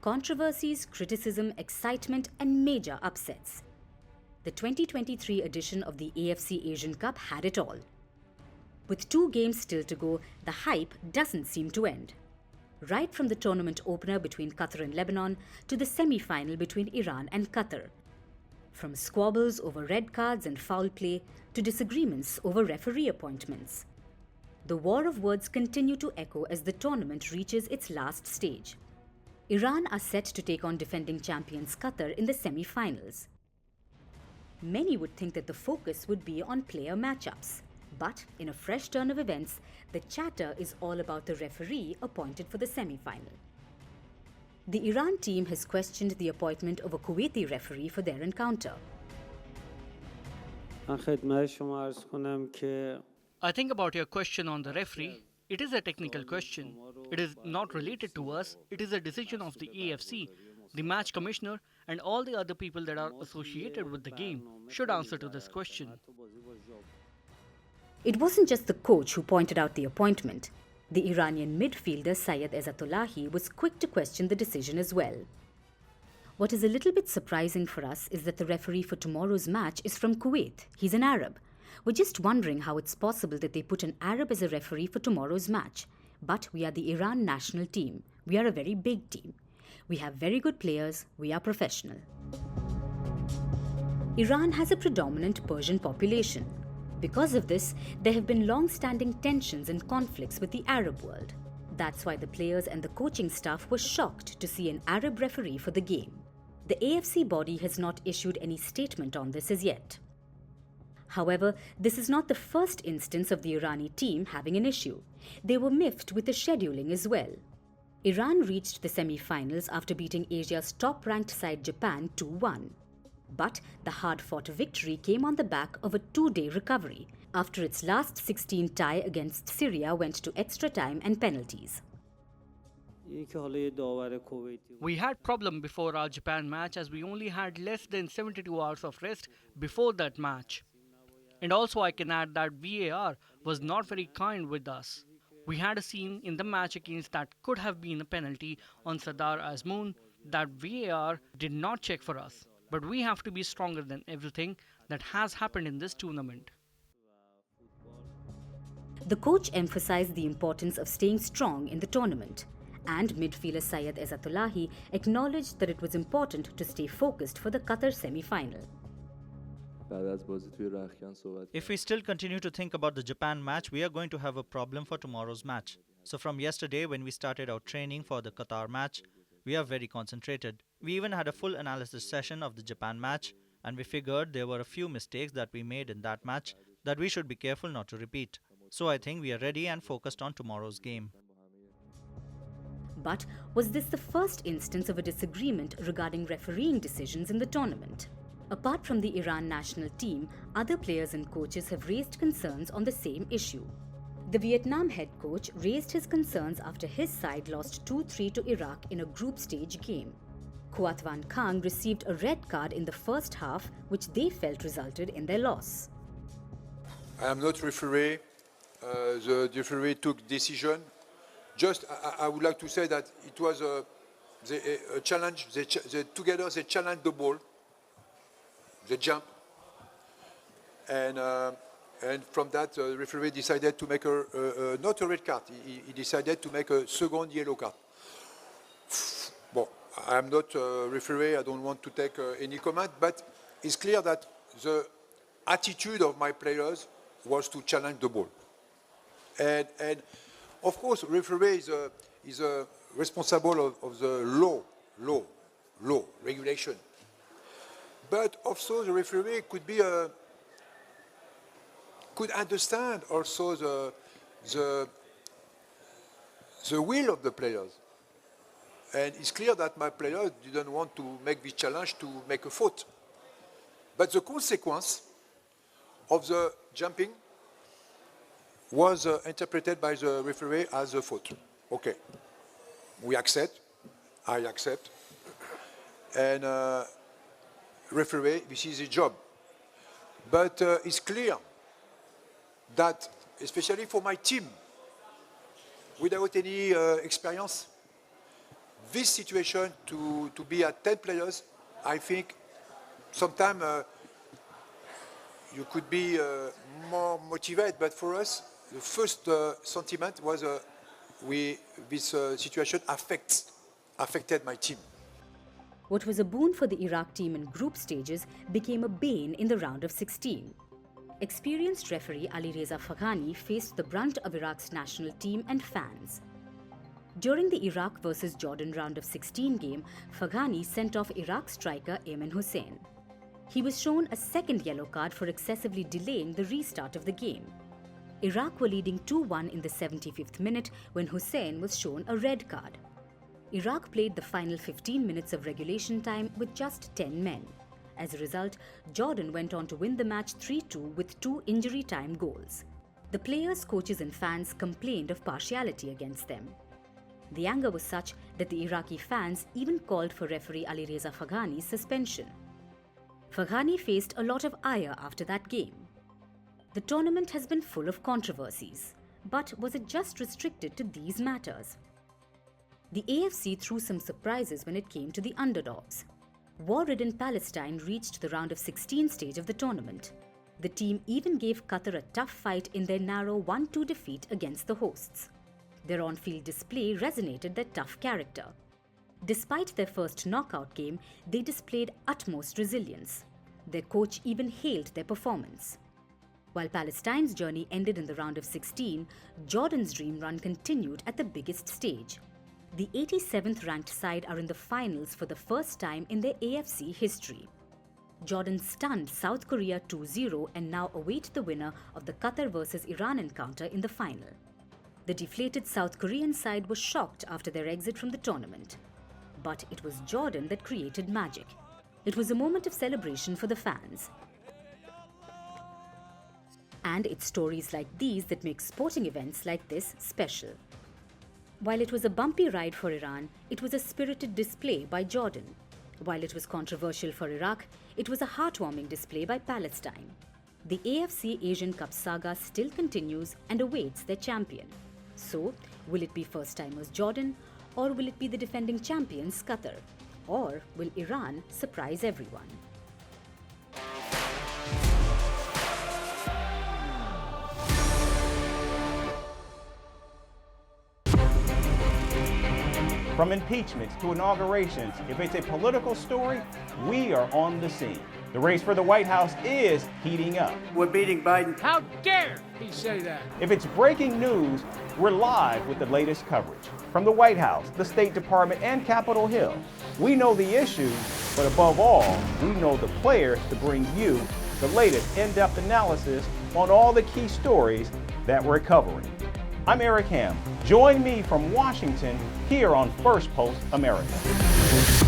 Controversies, criticism, excitement, and major upsets. The 2023 edition of the AFC Asian Cup had it all. With 2 games still to go, the hype doesn't seem to end. Right from the tournament opener between Qatar and Lebanon to the semi-final between Iran and Qatar. From squabbles over red cards and foul play to disagreements over referee appointments. The war of words continue to echo as the tournament reaches its last stage. Iran are set to take on defending champions Qatar in the semi-finals. Many would think that the focus would be on player matchups. But in a fresh turn of events, the chatter is all about the referee appointed for the semi-final. The Iran team has questioned the appointment of a Kuwaiti referee for their encounter. I think about your question on the referee. It is a technical question. It is not related to us. It is a decision of the AFC. The match commissioner and all the other people that are associated with the game should answer to this question. It wasn't just the coach who pointed out the appointment. The Iranian midfielder Sayed Ezzatullahi was quick to question the decision as well. What is a little bit surprising for us is that the referee for tomorrow's match is from Kuwait. He's an Arab. We're just wondering how it's possible that they put an Arab as a referee for tomorrow's match. But we are the Iran national team. We are a very big team. We have very good players. We are professional. Iran has a predominant Persian population. Because of this, there have been long-standing tensions and conflicts with the Arab world. That's why the players and the coaching staff were shocked to see an Arab referee for the game. The AFC body has not issued any statement on this as yet. However, this is not the first instance of the Irani team having an issue. They were miffed with the scheduling as well. Iran reached the semi-finals after beating Asia's top-ranked side Japan 2-1. But the hard-fought victory came on the back of a 2-day recovery after its last 16 tie against Syria went to extra time and penalties. We had problem before our Japan match as we only had less than 72 hours of rest before that match. And also I can add that VAR was not very kind with us. We had a scene in the match against that could have been a penalty on Sardar Azmoun that VAR did not check for us. But we have to be stronger than everything that has happened in this tournament. The coach emphasized the importance of staying strong in the tournament. And midfielder Sayed Ezzatullahi acknowledged that it was important to stay focused for the Qatar semi-final. If we still continue to think about the Japan match, we are going to have a problem for tomorrow's match. So from yesterday when we started our training for the Qatar match, we are very concentrated. We even had a full analysis session of the Japan match, and we figured there were a few mistakes that we made in that match that we should be careful not to repeat. So I think we are ready and focused on tomorrow's game. But was this the first instance of a disagreement regarding refereeing decisions in the tournament? Apart from the Iran national team, other players and coaches have raised concerns on the same issue. The Vietnam head coach raised his concerns after his side lost 2-3 to Iraq in a group stage game. Quoc Van Khang received a red card in the first half, which they felt resulted in their loss. I am not referee. The referee took decision. Just, I would like to say that it was a challenge. Together they challenged the ball. They jump. And from that, the referee decided to make not a red card. He decided to make a second yellow card. Bon, I am not a referee. I don't want to take any comment, but it's clear that the attitude of my players was to challenge the ball. And of course, referee is responsible of the law, regulation. But also the referee could understand also the will of the players. And it's clear that my players didn't want to make this challenge to make a fault. But the consequence of the jumping was interpreted by the referee as a fault. Okay, we accept, I accept, and referee, this is his job. But it's clear that, especially for my team, without any experience, this situation to be at 10 players, I think sometimes you could be more motivated, but for us, the first sentiment was this situation affected my team. What was a boon for the Iraq team in group stages became a bane in the round of 16. Experienced referee Alireza Faghani faced the brunt of Iraq's national team and fans. During the Iraq vs Jordan round of 16 game, Faghani sent off Iraq striker Ayman Hussein. He was shown a second yellow card for excessively delaying the restart of the game. Iraq were leading 2-1 in the 75th minute when Hussein was shown a red card. Iraq played the final 15 minutes of regulation time with just 10 men. As a result, Jordan went on to win the match 3-2 with 2 injury time goals. The players, coaches and fans complained of partiality against them. The anger was such that the Iraqi fans even called for referee Alireza Faghani's suspension. Faghani faced a lot of ire after that game. The tournament has been full of controversies, but was it just restricted to these matters? The AFC threw some surprises when it came to the underdogs. War-ridden Palestine reached the round of 16 stage of the tournament. The team even gave Qatar a tough fight in their narrow 1-2 defeat against the hosts. Their on-field display resonated their tough character. Despite their first knockout game, they displayed utmost resilience. Their coach even hailed their performance. While Palestine's journey ended in the round of 16, Jordan's dream run continued at the biggest stage. The 87th ranked side are in the finals for the first time in their AFC history. Jordan stunned South Korea 2-0 and now await the winner of the Qatar vs Iran encounter in the final. The deflated South Korean side was shocked after their exit from the tournament. But it was Jordan that created magic. It was a moment of celebration for the fans. And it's stories like these that make sporting events like this special. While it was a bumpy ride for Iran, it was a spirited display by Jordan. While it was controversial for Iraq, it was a heartwarming display by Palestine. The AFC Asian Cup saga still continues and awaits their champion. So, will it be first-timers Jordan, or will it be the defending champions Qatar? Or will Iran surprise everyone? From impeachments to inaugurations, if it's a political story, we are on the scene. The race for the White House is heating up. We're beating Biden. How dare he say that? If it's breaking news, we're live with the latest coverage. From the White House, the State Department, and Capitol Hill, we know the issues, but above all, we know the players to bring you the latest in-depth analysis on all the key stories that we're covering. I'm Eric Ham. Join me from Washington here on Firstpost America.